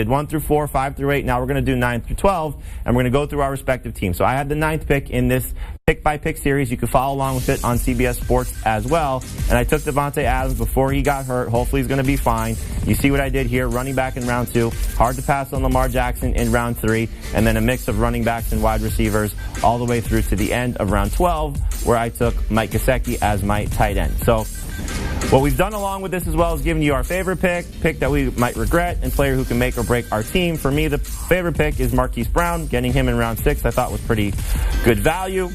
did 1 through 4, 5 through 8. Now we're going to do 9 through 12, and we're going to go through our respective teams. So I had the 9th pick in this pick-by-pick series. You can follow along with it on CBS Sports as well. And I took Davante Adams before he got hurt. Hopefully he's going to be fine. You see what I did here, running back in round 2. Hard to pass on Lamar Jackson in round 3. And then a mix of running backs and wide receivers all the way through to the end of round 12, where I took Mike Gesicki as my tight end. So what we've done along with this as well is giving you our favorite pick that we might regret, and player who can make or break our team. For me, the favorite pick is Marquise Brown. Getting him in round 6 I thought was pretty good value.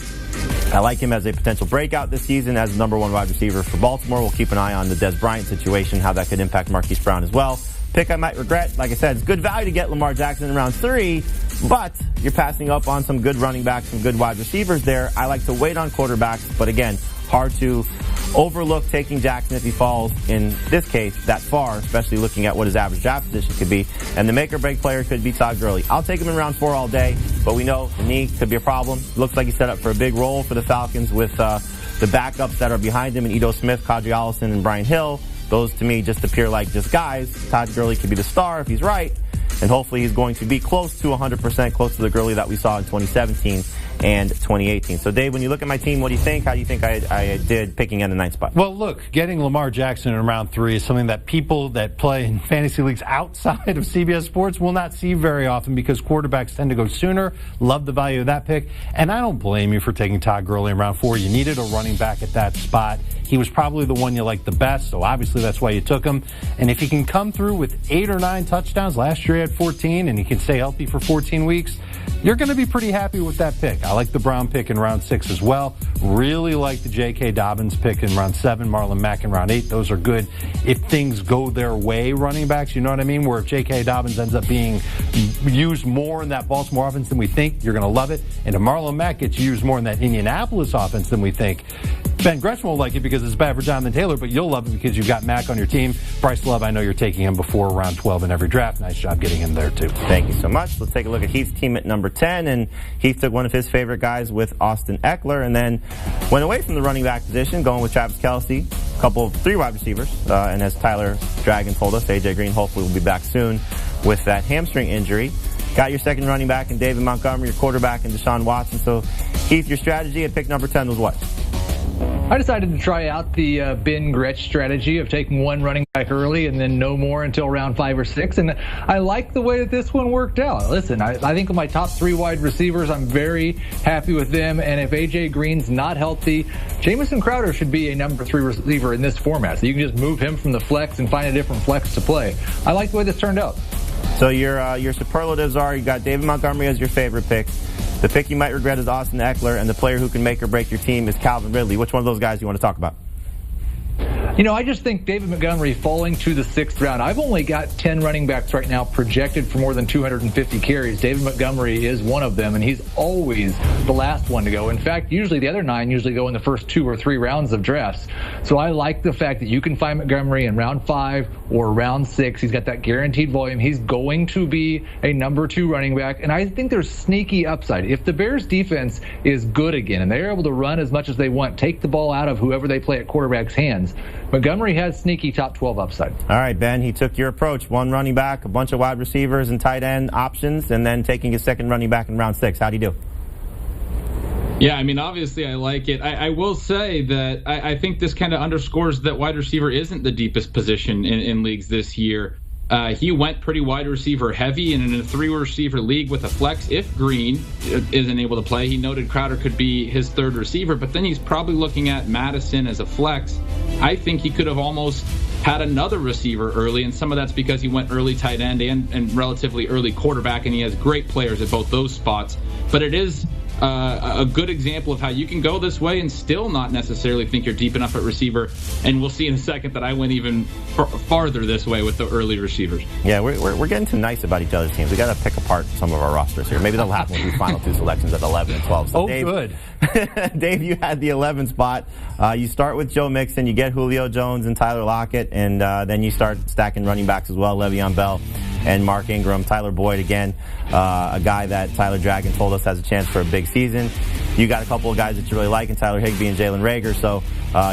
I like him as a potential breakout this season as the number 1 wide receiver for Baltimore. We'll keep an eye on the Dez Bryant situation, how that could impact Marquise Brown as well. Pick I might regret, like I said, it's good value to get Lamar Jackson in round 3, but you're passing up on some good running backs, some good wide receivers there. I like to wait on quarterbacks, but again, hard to overlook taking Jackson if he falls, in this case, that far, especially looking at what his average draft position could be. And the make-or-break player could be Todd Gurley. I'll take him in round 4 all day, but we know the knee could be a problem. Looks like he's set up for a big role for the Falcons with the backups that are behind him in Ito Smith, Kadri Allison, and Brian Hill. Those, to me, just appear like just guys. Todd Gurley could be the star if he's right, and hopefully he's going to be close to 100%, close to the Gurley that we saw in 2017 and 2018. So, Dave, when you look at my team, what do you think? How do you think I did picking in the 9th spot? Well, look, getting Lamar Jackson in round 3 is something that people that play in fantasy leagues outside of CBS Sports will not see very often because quarterbacks tend to go sooner. Love the value of that pick. And I don't blame you for taking Todd Gurley in round 4. You needed a running back at that spot. He was probably the one you liked the best, so obviously that's why you took him. And if he can come through with 8 or 9 touchdowns, last year he had 14, and he can stay healthy for 14 weeks, you're going to be pretty happy with that pick. I like the Brown pick in round 6 as well. Really like the J.K. Dobbins pick in round 7, Marlon Mack in round 8. Those are good if things go their way, running backs, you know what I mean? Where if J.K. Dobbins ends up being used more in that Baltimore offense than we think, you're going to love it. And if Marlon Mack gets used more in that Indianapolis offense than we think, Ben Gretchen won't like it because it's bad for Jonathan Taylor, but you'll love it because you've got Mack on your team. Bryce Love, I know you're taking him before round 12 in every draft. Nice job getting him there, too. Thank you so much. Let's take a look at Heath's team at number 10, and Heath took one of his favorite guys with Austin Eckler, and then went away from the running back position, going with Travis Kelce, a couple of 3 wide receivers, and as Tyler Dragon told us, A.J. Green hopefully will be back soon with that hamstring injury. Got your second running back in David Montgomery, your quarterback in Deshaun Watson. So, Heath, your strategy at pick number 10 was what? I decided to try out the Ben Gretch strategy of taking one running back early and then no more until round 5 or 6. And I like the way that this one worked out. Listen, I think of my top 3 wide receivers, I'm very happy with them. And if A.J. Green's not healthy, Jamison Crowder should be a number 3 receiver in this format. So you can just move him from the flex and find a different flex to play. I like the way this turned out. So your superlatives are, you got David Montgomery as your favorite pick. The pick you might regret is Austin Eckler, and the player who can make or break your team is Calvin Ridley. Which one of those guys do you want to talk about? You know, I just think David Montgomery falling to the 6th round. I've only got 10 running backs right now projected for more than 250 carries. David Montgomery is one of them, and he's always the last one to go. In fact, usually the other 9 usually go in the first 2 or 3 rounds of drafts. So I like the fact that you can find Montgomery in round 5 or round 6. He's got that guaranteed volume. He's going to be a number 2 running back, and I think there's sneaky upside. If the Bears defense is good again and they're able to run as much as they want, take the ball out of whoever they play at quarterback's hands, Montgomery has sneaky top 12 upside. All right, Ben, he took your approach. One running back, a bunch of wide receivers and tight end options, and then taking his second running back in round 6. How'd he do? Yeah, I mean, obviously I like it. I will say that I think this kind of underscores that wide receiver isn't the deepest position in leagues this year. He went pretty wide receiver heavy, and in a 3-receiver league with a flex, if Green isn't able to play, he noted Crowder could be his 3rd receiver, but then he's probably looking at Madison as a flex. I think he could have almost had another receiver early, and some of that's because he went early tight end and relatively early quarterback, and he has great players at both those spots. But it is a good example of how you can go this way and still not necessarily think you're deep enough at receiver. And we'll see in a second that I went even farther this way with the early receivers. Yeah, we're getting too nice about each other's teams. We got to pick apart some of our rosters here. Maybe that'll happen with these final 2 selections at 11 and 12. So Dave, good. Dave, you had the 11 spot. You start with Joe Mixon. You get Julio Jones and Tyler Lockett, and then you start stacking running backs as well, Le'Veon Bell and Mark Ingram. Tyler Boyd, again, a guy that Tyler Dragon told us has a chance for a big season. You got a couple of guys that you really like in Tyler Higbee and Jalen Reagor. So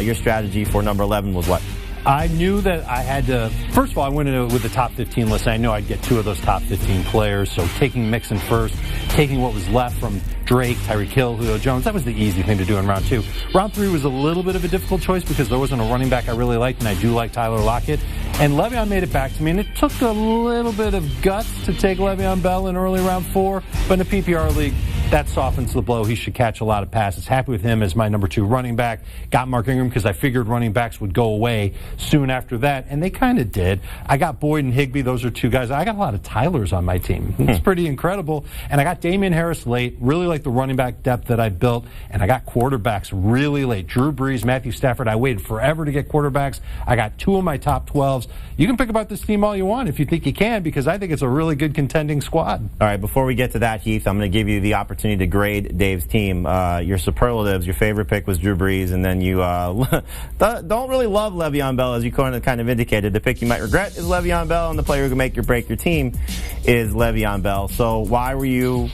your strategy for number 11 was what? I knew that I had to, first of all, I went into it with the top 15 list. And I knew I'd get 2 of those top 15 players. So taking Mixon first, taking what was left from Drake, Tyreek Hill, Julio Jones, that was the easy thing to do in round 2. Round 3 was a little bit of a difficult choice because there wasn't a running back I really liked, and I do like Tyler Lockett. And Le'Veon made it back to me, and it took a little bit of guts to take Le'Veon Bell in early round 4. But in a PPR league, that softens the blow. He should catch a lot of passes. Happy with him as my number 2 running back. Got Mark Ingram because I figured running backs would go away soon after that, and they kind of did. I got Boyd and Higbee. Those are 2 guys. I got a lot of Tylers on my team. It's pretty incredible. And I got Damian Harris late. Really like the running back depth that I built. And I got quarterbacks really late. Drew Brees, Matthew Stafford. I waited forever to get quarterbacks. I got 2 of my top 12s. You can pick about this team all you want if you think you can, because I think it's a really good contending squad. All right, before we get to that, Heath, I'm going to give you the opportunity to grade Dave's team. Your superlatives, your favorite pick was Drew Brees, and then you don't really love Le'Veon Bell, as you kind of indicated. The pick you might regret is Le'Veon Bell, and the player who can make or break your team is Le'Veon Bell. So why were you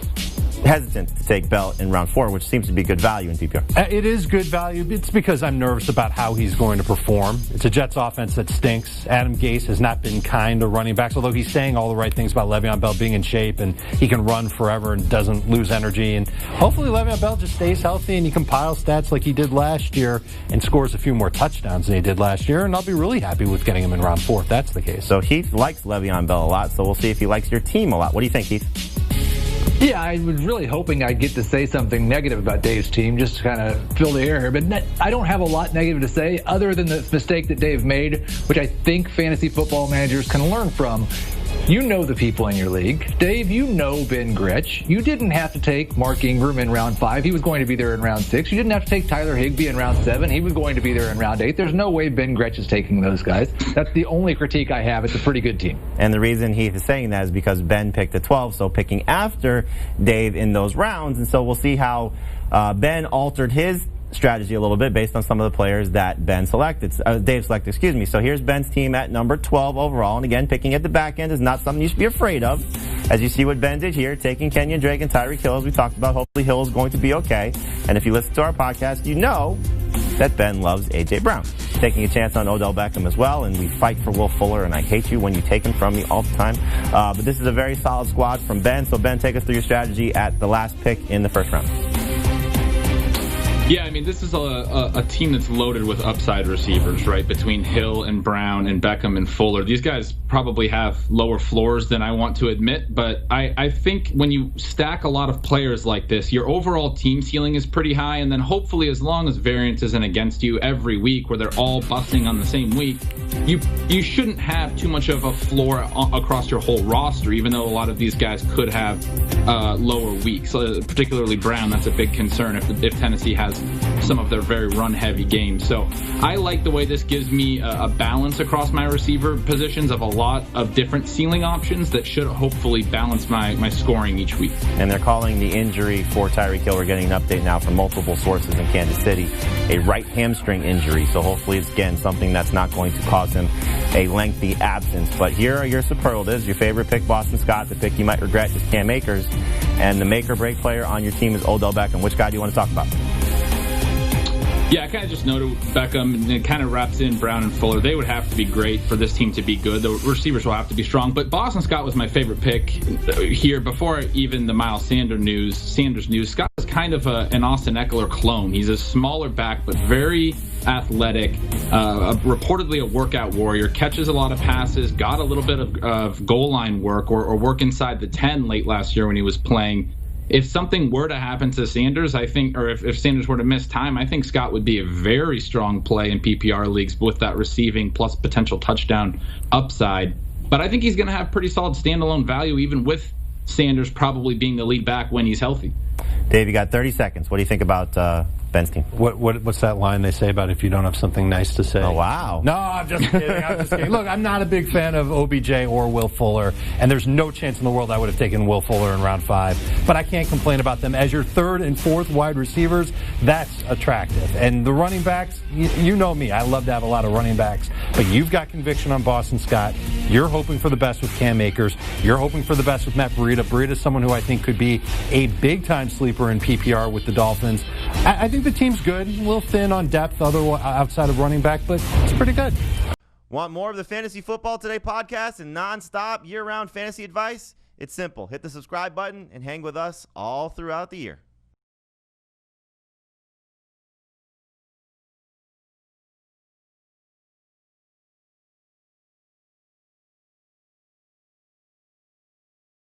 hesitant to take Bell in round 4, which seems to be good value in PPR? It is good value. It's because I'm nervous about how he's going to perform. It's a Jets offense that stinks. Adam Gase has not been kind to running backs, although he's saying all the right things about Le'Veon Bell being in shape and he can run forever and doesn't lose energy. And hopefully Le'Veon Bell just stays healthy and he can pile stats like he did last year and scores a few more touchdowns than he did last year. And I'll be really happy with getting him in round 4 if that's the case. So Heath likes Le'Veon Bell a lot, so we'll see if he likes your team a lot. What do you think, Heath? Yeah, I was really hoping I'd get to say something negative about Dave's team, just to kind of fill the air here. But I don't have a lot negative to say, other than the mistake that Dave made, which I think fantasy football managers can learn from. You know the people in your league. Dave, you know Ben Gretch. You didn't have to take Mark Ingram in round 5. He was going to be there in round 6. You didn't have to take Tyler Higbee in round 7. He was going to be there in round 8. There's no way Ben Gretch is taking those guys. That's the only critique I have. It's a pretty good team. And the reason Heath is saying that is because Ben picked at 12, so picking after Dave in those rounds. And so we'll see how Ben altered his strategy a little bit based on some of the players that Dave selected, excuse me. So here's Ben's team at number 12 overall. And again, picking at the back end is not something you should be afraid of. As you see what Ben did here, taking Kenyon Drake and Tyreek Hill, as we talked about. Hopefully Hill is going to be okay. And if you listen to our podcast, you know that Ben loves A.J. Brown. Taking a chance on Odell Beckham as well, and we fight for Will Fuller, and I hate you when you take him from me all the time. But this is a very solid squad from Ben. So Ben, take us through your strategy at the last pick in the first round. Yeah, I mean, this is a team that's loaded with upside receivers, right? Between Hill and Brown and Beckham and Fuller. These guys probably have lower floors than I want to admit, but I think when you stack a lot of players like this, your overall team ceiling is pretty high, and then hopefully as long as variance isn't against you every week where they're all busting on the same week, you shouldn't have too much of a floor across your whole roster, even though a lot of these guys could have lower weeks. Particularly Brown, that's a big concern if Tennessee has some of their very run-heavy games. So I like the way this gives me a balance across my receiver positions of a lot of different ceiling options that should hopefully balance my scoring each week. And they're calling the injury for Tyreek Hill, we're getting an update now from multiple sources in Kansas City, a right hamstring injury. So hopefully it's, again, something that's not going to cause him a lengthy absence. But here are your superlatives. Your favorite pick, Boston Scott. The pick you might regret is Cam Akers. And the make-or-break player on your team is Odell Beckham. Which guy do you want to talk about? Yeah, I kind of just noted Beckham, and it kind of wraps in Brown and Fuller. They would have to be great for this team to be good. The receivers will have to be strong. But Boston Scott was my favorite pick here before even the Miles Sanders news. Scott is kind of an Austin Eckler clone. He's a smaller back, but very athletic, reportedly a workout warrior, catches a lot of passes, got a little bit of goal line work or work inside the 10 late last year when he was playing. If something were to happen to Sanders, I think, or if Sanders were to miss time, I think Scott would be a very strong play in PPR leagues with that receiving plus potential touchdown upside. But I think he's going to have pretty solid standalone value, even with Sanders probably being the lead back when he's healthy. Dave, you got 30 seconds. What do you think about Ben's team? What's that line they say about if you don't have something nice to say? Oh, wow. No, I'm just kidding. Look, I'm not a big fan of OBJ or Will Fuller, and there's no chance in the world I would have taken Will Fuller in round 5. But I can't complain about them. As your third and fourth wide receivers, that's attractive. And the running backs, you know me. I love to have a lot of running backs. But you've got conviction on Boston Scott. You're hoping for the best with Cam Akers. You're hoping for the best with Matt Breida. Breida is someone who I think could be a big-time sleeper in PPR with the Dolphins. I think the team's good. A little thin on depth outside of running back, but it's pretty good. Want more of the Fantasy Football Today podcast and nonstop year-round fantasy advice? It's simple. Hit the subscribe button and hang with us all throughout the year.